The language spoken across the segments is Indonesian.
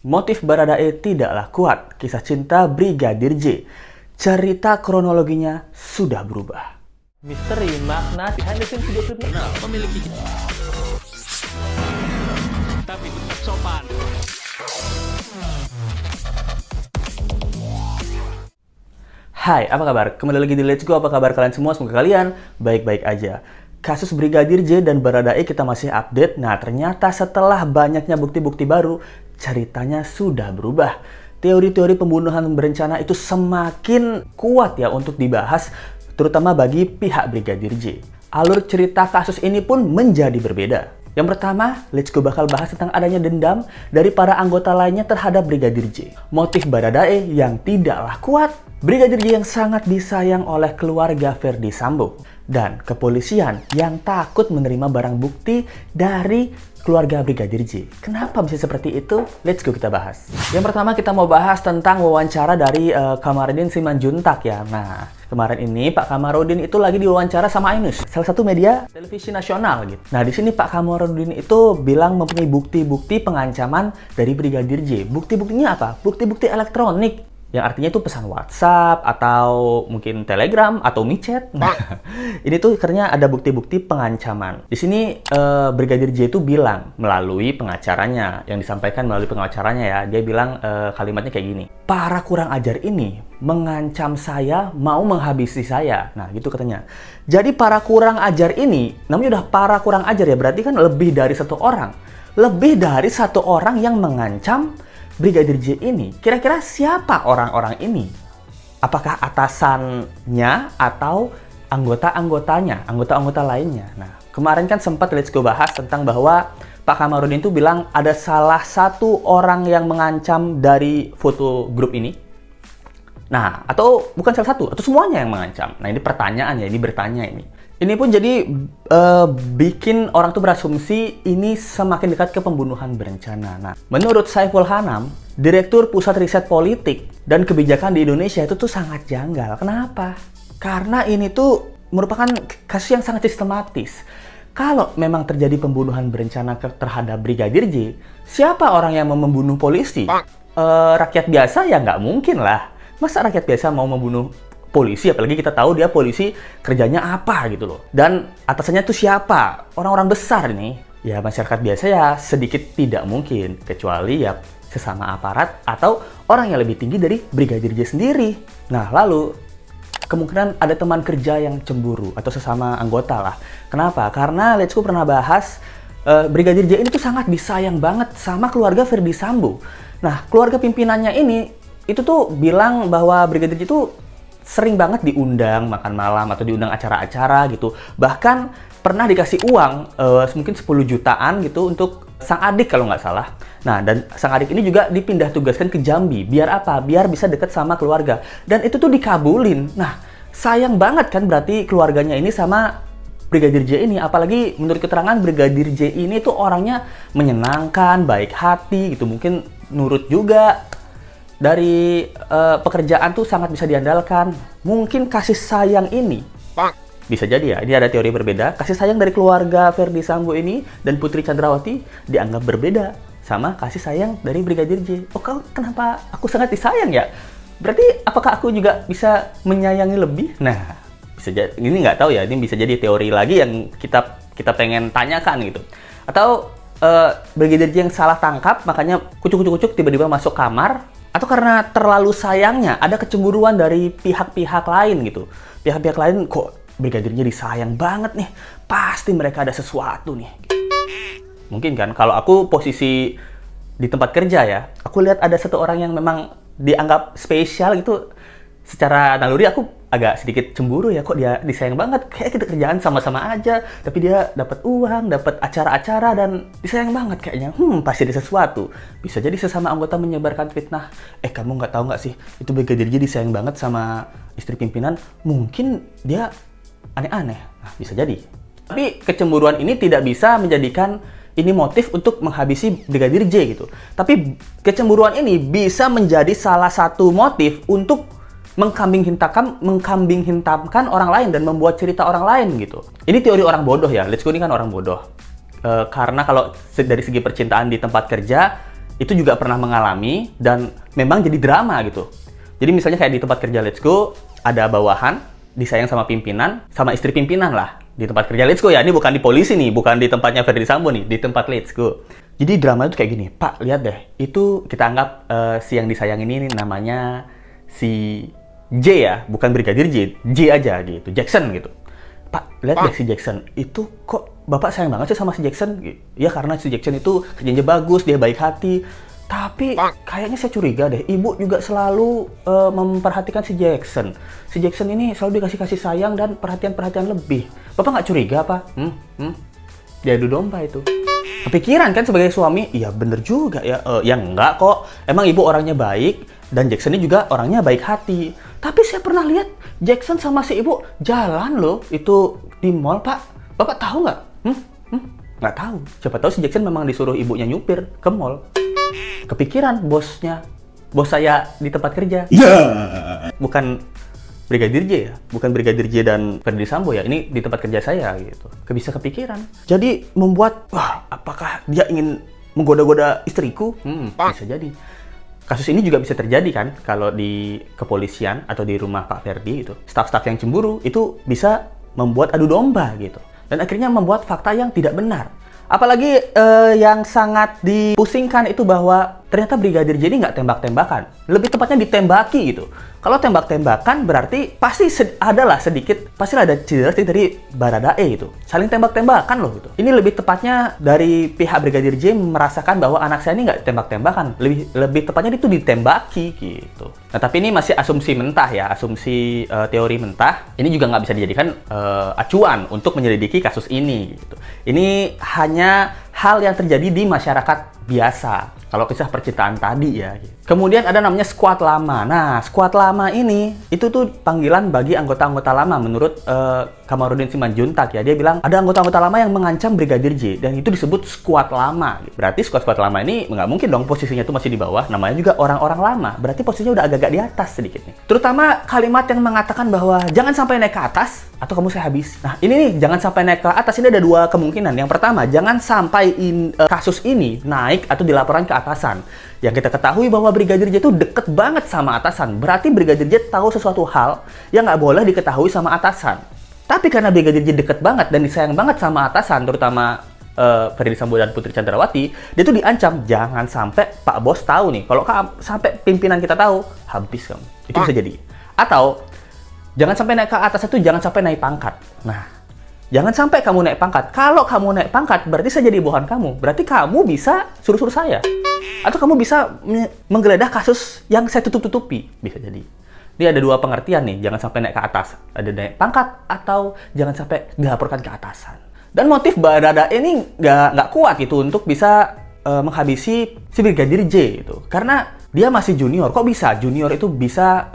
Motif Baradae tidaklah kuat, kisah cinta Brigadir J. Cerita kronologinya sudah berubah. Misteri makna behind the scenes video klipnya memiliki tapi tetap sopan. Hai, apa kabar? Kembali lagi di Let's Go. Apa kabar kalian semua? Semoga kalian baik-baik aja. Kasus Brigadir J dan Baradae kita masih update. Nah, ternyata setelah banyaknya bukti-bukti baru, ceritanya sudah berubah. Teori-teori pembunuhan berencana itu semakin kuat ya untuk dibahas, terutama bagi pihak Brigadir J. Alur cerita kasus ini pun menjadi berbeda. Yang pertama, Let's Go bakal bahas tentang adanya dendam dari para anggota lainnya terhadap Brigadir J. Motif Baradae yang tidaklah kuat, Brigadir J yang sangat disayang oleh keluarga Ferdy Sambo, dan kepolisian yang takut menerima barang bukti dari keluarga Brigadir J. Kenapa bisa seperti itu? Let's go kita bahas. Yang pertama kita mau bahas tentang wawancara dari Kamarudin Simanjuntak ya. Nah, kemarin ini Pak Kamarudin itu lagi diwawancara sama Ainus, salah satu media televisi nasional gitu. Nah, di sini Pak Kamarudin itu bilang mempunyai bukti-bukti pengancaman dari Brigadir J. Bukti-buktinya apa? Bukti-bukti elektronik. Yang artinya itu pesan WhatsApp atau mungkin Telegram atau micet. Nah, ini tuh karena ada bukti-bukti pengancaman. Di sini Brigadir J itu bilang melalui pengacaranya, yang disampaikan melalui pengacaranya ya. Dia bilang kalimatnya kayak gini. Para kurang ajar ini mengancam saya, mau menghabisi saya. Nah, gitu katanya. Jadi para kurang ajar ini, namanya udah para kurang ajar ya, berarti kan lebih dari satu orang. Lebih dari satu orang yang mengancam Brigadir J ini. Kira-kira siapa orang-orang ini? Apakah atasannya atau anggota-anggotanya, anggota-anggota lainnya? Nah, kemarin kan sempat Let's Go bahas tentang bahwa Pak Kamarudin itu bilang ada salah satu orang yang mengancam dari foto grup ini. Nah, atau bukan salah satu, atau semuanya yang mengancam. Nah, ini pertanyaan ya, ini bertanya ini. Ini pun jadi bikin orang tuh berasumsi ini semakin dekat ke pembunuhan berencana. Nah, menurut Saiful Hanam, Direktur Pusat Riset Politik dan Kebijakan di Indonesia itu tuh sangat janggal. Kenapa? Karena ini tuh merupakan kasus yang sangat sistematis. Kalau memang terjadi pembunuhan berencana terhadap Brigadir J, siapa orang yang mau membunuh polisi? Rakyat biasa ya nggak mungkin lah. Masa rakyat biasa mau membunuh polisi, apalagi kita tahu dia polisi kerjanya apa gitu loh. Dan atasannya tuh siapa? Orang-orang besar nih. Ya masyarakat biasa ya sedikit tidak mungkin, kecuali ya sesama aparat atau orang yang lebih tinggi dari Brigadir J sendiri. Nah, lalu kemungkinan ada teman kerja yang cemburu atau sesama anggota lah. Kenapa? Karena Let's Go pernah bahas Brigadir J ini tuh sangat disayang banget sama keluarga Ferdy Sambo. Nah, keluarga pimpinannya ini itu tuh bilang bahwa Brigadir J itu sering banget diundang makan malam atau diundang acara-acara gitu. Bahkan pernah dikasih uang mungkin 10 jutaan gitu untuk sang adik kalau nggak salah. Nah, dan sang adik ini juga dipindah tugaskan ke Jambi. Biar apa? Biar bisa dekat sama keluarga. Dan itu tuh dikabulin. Nah, sayang banget kan berarti keluarganya ini sama Brigadir J ini. Apalagi menurut keterangan Brigadir J ini tuh orangnya menyenangkan, baik hati gitu. Mungkin nurut juga. Dari pekerjaan tuh sangat bisa diandalkan. Mungkin kasih sayang ini bisa jadi ya, ini ada teori berbeda. Kasih sayang dari keluarga Ferdy Sambo ini dan Putri Chandrawati dianggap berbeda sama kasih sayang dari Brigadir J. Oh, kenapa aku sangat disayang ya? Berarti apakah aku juga bisa menyayangi lebih? Nah, bisa jadi, ini nggak tahu ya, ini bisa jadi teori lagi yang kita pengen tanyakan gitu. Atau Brigadir J yang salah tangkap, makanya kucuk-kucuk tiba-tiba masuk kamar. Atau karena terlalu sayangnya, ada kecemburuan dari pihak-pihak lain gitu. Pihak-pihak lain, kok Brigadir J disayang banget nih. Pasti mereka ada sesuatu nih. Mungkin kan, kalau aku posisi di tempat kerja ya, aku lihat ada satu orang yang memang dianggap spesial gitu. Secara naluri aku agak sedikit cemburu ya, kok dia disayang banget. Kayak kita kerjaan sama-sama aja, tapi dia dapat uang, dapat acara-acara, dan disayang banget kayaknya. Pasti ada sesuatu. Bisa jadi sesama anggota menyebarkan fitnah. Kamu nggak tahu nggak sih, itu Brigadir J disayang banget sama istri pimpinan. Mungkin dia aneh-aneh. Nah, bisa jadi. Tapi kecemburuan ini tidak bisa menjadikan ini motif untuk menghabisi Brigadir J gitu. Tapi kecemburuan ini bisa menjadi salah satu motif untuk mengkambing hitamkan orang lain dan membuat cerita orang lain gitu. Ini teori orang bodoh ya. Let's Go ini kan orang bodoh. Karena kalau dari segi percintaan di tempat kerja, itu juga pernah mengalami dan memang jadi drama gitu. Jadi misalnya kayak di tempat kerja Let's Go, ada bawahan, disayang sama pimpinan, sama istri pimpinan lah. Di tempat kerja Let's Go ya, ini bukan di polisi nih, bukan di tempatnya Ferdy Sambo nih, di tempat Let's Go. Jadi drama itu kayak gini, Pak, lihat deh, itu kita anggap si yang disayang ini namanya si J ya, bukan Brigadir J aja gitu, Jackson gitu. Pak, lihat deh si Jackson, itu kok Bapak sayang banget sih sama si Jackson? Ya karena si Jackson itu kerjanya bagus, dia baik hati. Tapi kayaknya saya curiga deh, ibu juga selalu memperhatikan si Jackson. Si Jackson ini selalu dikasih kasih sayang dan perhatian-perhatian lebih. Bapak nggak curiga apa? Dia adu domba itu. Kepikiran kan sebagai suami, iya bener juga ya. Ya enggak kok, emang ibu orangnya baik dan Jackson ini juga orangnya baik hati. Tapi saya pernah lihat Jackson sama si ibu jalan loh, itu di mall, Pak. Bapak tahu nggak? Nggak tahu. Siapa tahu si Jackson memang disuruh ibunya nyupir ke mall. Kepikiran bos saya di tempat kerja. Bukan Brigadir J ya, bukan Brigadir J dan Ferdy Sambo ya, ini di tempat kerja saya gitu. Bisa kepikiran. Jadi membuat, apakah dia ingin menggoda-goda istriku? Bisa jadi. Kasus ini juga bisa terjadi kan, kalau di kepolisian atau di rumah Pak Ferdy itu, staf-staf yang cemburu itu bisa membuat adu domba gitu. Dan akhirnya membuat fakta yang tidak benar. Apalagi yang sangat dipusingkan itu bahwa ternyata Brigadir J ini nggak tembak-tembakan. Lebih tepatnya ditembaki gitu. Kalau tembak-tembakan berarti pasti adalah sedikit, pastilah ada cedera dari Baradae gitu. Saling tembak-tembakan loh gitu. Ini lebih tepatnya dari pihak Brigadir J merasakan bahwa anak saya ini nggak tembak-tembakan. Lebih tepatnya itu ditembaki gitu. Nah tapi ini masih asumsi mentah ya, asumsi teori mentah. Ini juga nggak bisa dijadikan acuan untuk menyelidiki kasus ini gitu. Ini hanya hal yang terjadi di masyarakat biasa. Kalau kisah percintaan tadi ya. Kemudian ada namanya squad lama. Nah, squad lama ini itu tuh panggilan bagi anggota-anggota lama menurut Kamarudin Simanjuntak ya. Dia bilang ada anggota-anggota lama yang mengancam Brigadir J dan itu disebut squad lama. Berarti squad lama ini nggak mungkin dong posisinya tuh masih di bawah. Namanya juga orang-orang lama. Berarti posisinya udah agak-agak di atas sedikit nih. Terutama kalimat yang mengatakan bahwa jangan sampai naik ke atas atau kamu saya habis. Nah, ini nih jangan sampai naik ke atas ini ada dua kemungkinan. Yang pertama, jangan sampai kasus ini naik atau dilaporkan ke atasan. Yang kita ketahui bahwa Brigadir J itu deket banget sama atasan. Berarti Brigadir J tahu sesuatu hal yang nggak boleh diketahui sama atasan. Tapi karena Brigadir J deket banget dan disayang banget sama atasan, terutama Ferdy Sambo dan Putri Chandrawati, dia tuh diancam jangan sampai Pak Bos tahu nih. Kalau sampai pimpinan kita tahu, habis kamu. Itu bisa jadi. Atau jangan sampai naik ke atas itu, jangan sampai naik pangkat. Nah, jangan sampai kamu naik pangkat. Kalau kamu naik pangkat, berarti saya jadi bawahan kamu. Berarti kamu bisa suruh-suruh saya. Atau kamu bisa menggeledah kasus yang saya tutup-tutupi. Bisa jadi. Ini ada dua pengertian nih. Jangan sampai naik ke atas. Ada naik pangkat atau jangan sampai dilaporkan ke atasan. Dan motif Baradae ini nggak kuat gitu untuk bisa menghabisi si Brigadir J itu. Karena dia masih junior. Kok bisa? Junior itu bisa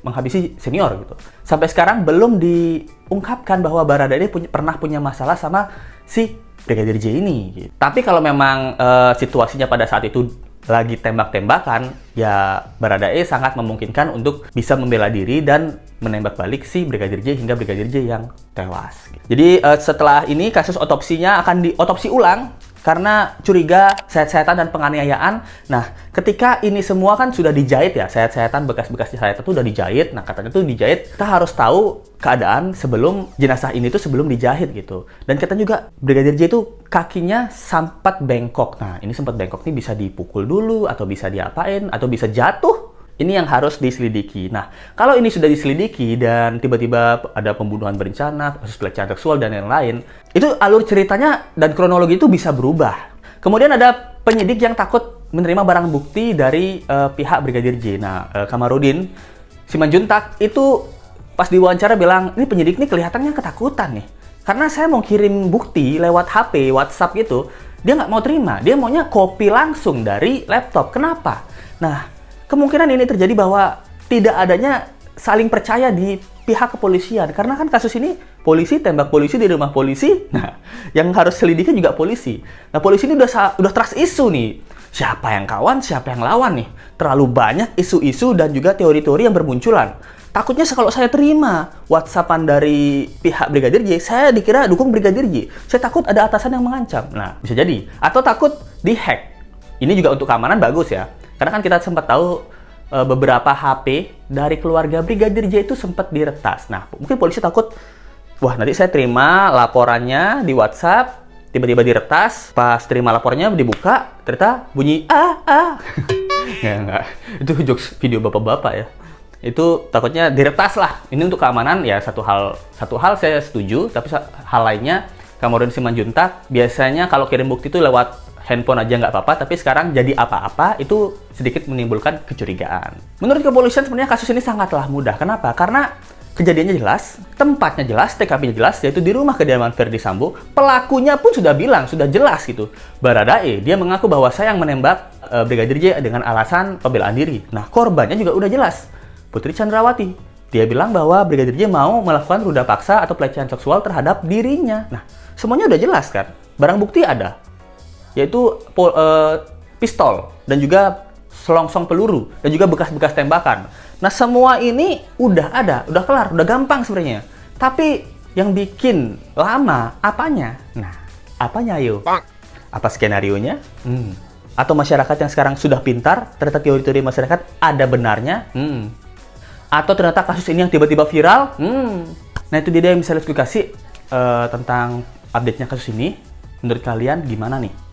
menghabisi senior gitu. Sampai sekarang belum diungkapkan bahwa Baradae pernah punya masalah sama si Brigadir J ini. Gitu. Tapi kalau memang situasinya pada saat itu lagi tembak-tembakan, ya Baradae sangat memungkinkan untuk bisa membela diri dan menembak balik si Brigadir J hingga Brigadir J yang tewas. Jadi setelah ini kasus otopsinya akan diotopsi ulang karena curiga sayat-sayatan dan penganiayaan. Nah, ketika ini semua kan sudah dijahit ya, sayat-sayatan, bekas-bekas sayatan itu sudah dijahit. Nah, katanya itu dijahit, kita harus tahu keadaan sebelum jenazah ini tuh sebelum dijahit gitu. Dan katanya juga Brigadir J itu kakinya sempat bengkok. Nah, ini sempat bengkok nih bisa dipukul dulu atau bisa diapain atau bisa jatuh. Ini yang harus diselidiki. Nah, kalau ini sudah diselidiki dan tiba-tiba ada pembunuhan berencana, kasus pelecehan seksual dan lain-lain, itu alur ceritanya dan kronologi itu bisa berubah. Kemudian ada penyidik yang takut menerima barang bukti dari pihak Brigadir J. Nah, Kamarudin Simanjuntak itu pas diwawancara bilang, ini penyidik ini kelihatannya ketakutan nih. Karena saya mau kirim bukti lewat HP, WhatsApp gitu, dia nggak mau terima. Dia maunya copy langsung dari laptop. Kenapa? Nah, kemungkinan ini terjadi bahwa tidak adanya saling percaya di pihak kepolisian. Karena kan kasus ini polisi tembak polisi di rumah polisi. Nah, yang harus selidiki juga polisi. Nah, polisi ini udah trust isu nih. Siapa yang kawan, siapa yang lawan nih. Terlalu banyak isu-isu dan juga teori-teori yang bermunculan. Takutnya kalau saya terima WhatsAppan dari pihak Brigadir J, saya dikira dukung Brigadir J. Saya takut ada atasan yang mengancam. Nah, bisa jadi. Atau takut dihack. Ini juga untuk keamanan bagus ya. Karena kan kita sempat tahu beberapa HP dari keluarga Brigadir J itu sempat diretas. Nah, mungkin polisi takut, wah nanti saya terima laporannya di WhatsApp, tiba-tiba diretas, pas terima laporannya dibuka, ternyata bunyi Nggak. Itu jokes video bapak-bapak ya. Itu takutnya diretas lah. Ini untuk keamanan ya, satu hal saya setuju, tapi hal lainnya Kamarudin Simanjuntak biasanya kalau kirim bukti itu lewat handphone aja nggak apa-apa, tapi sekarang jadi apa-apa itu sedikit menimbulkan kecurigaan. Menurut kepolisian sebenarnya kasus ini sangatlah mudah. Kenapa? Karena kejadiannya jelas, tempatnya jelas, TKP-nya jelas, yaitu di rumah kediaman Verdi Sambo. Pelakunya pun sudah bilang, sudah jelas gitu. Baradae, dia mengaku bahwa saya yang menembak Brigadir J dengan alasan pembelaan diri. Nah, korbannya juga udah jelas. Putri Chandrawati. Dia bilang bahwa Brigadir J mau melakukan ruda paksa atau pelecehan seksual terhadap dirinya. Nah, semuanya udah jelas kan? Barang bukti ada. Yaitu pistol dan juga selongsong peluru dan juga bekas-bekas tembakan. Nah, semua ini udah ada, udah kelar, udah gampang sebenarnya. Tapi yang bikin lama apanya? Nah, apanya ayo? Apa skenarionya? Atau masyarakat yang sekarang sudah pintar, ternyata teori-teori masyarakat ada benarnya? Atau ternyata kasus ini yang tiba-tiba viral? Nah, itu dia yang bisa Let's Go kasih tentang update-nya kasus ini. Menurut kalian gimana nih?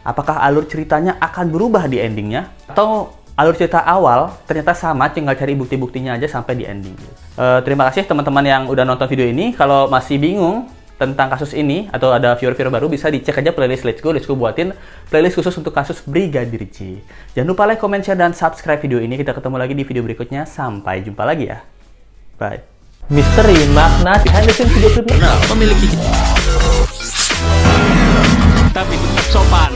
Apakah alur ceritanya akan berubah di endingnya? Atau alur cerita awal ternyata sama, tinggal cari bukti-buktinya aja sampai di ending. Terima kasih teman-teman yang udah nonton video ini. Kalau masih bingung tentang kasus ini atau ada viewer-viewer baru, bisa dicek aja playlist Let's Go buatin playlist khusus untuk kasus Brigadir J. Jangan lupa like, comment, share, dan subscribe video ini. Kita ketemu lagi di video berikutnya. Sampai jumpa lagi ya. Bye. Misteri makna behind the scenes video klip Memiliki tapi tetap sopan.